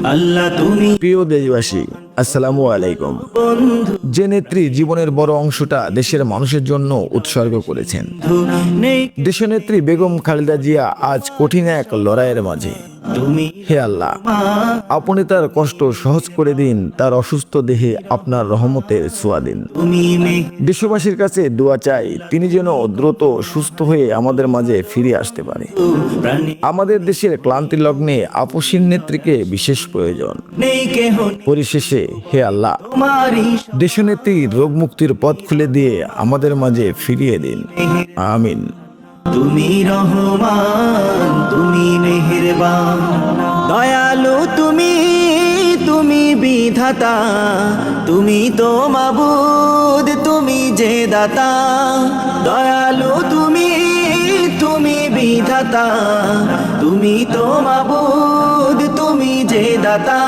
আল্লাহ তুমি প্রিয় দেশবাসী, আসসালামু আলাইকুম। যে নেত্রী জীবনের বড় অংশটা দেশের মানুষের জন্য উৎসর্গ করেছেন, নেই দেশনেত্রী বেগম খালেদা জিয়া আজ কঠিন এক লড়াইয়ের মাঝে। তুমি হে আল্লাহ, আপনি তার কষ্ট সহজ করে দিন, তার অসুস্থ দেহে আপনার রহমতের ছোঁয়া দিন। তুমি দেশবাসীর কাছে দোয়া চাই, তিনি যেন দ্রুত সুস্থ হয়ে আমাদের মাঝে ফিরে আসতে পারে। প্রাণী আমাদের দেশের ক্লান্তি লগ্নে আপসীন নেত্রীকে বিশেষ প্রয়োজন। নেই কেহ পরিশেষে হে আল্লাহ, তোমারই দেশনেত্রীর রোগ মুক্তির পথ খুলে দিয়ে আমাদের মাঝে ফিরিয়ে দিন, আমিন। তুমি রহমান, তুমি মেহেরবান, দয়ালু তুমি, তুমি বিধাতা, তুমি তো মাবুদ, তুমি যে দাতা। দয়ালু তুমি, তুমি বিধাতা, তুমি তো মাবুদ, তুমি যে দাতা।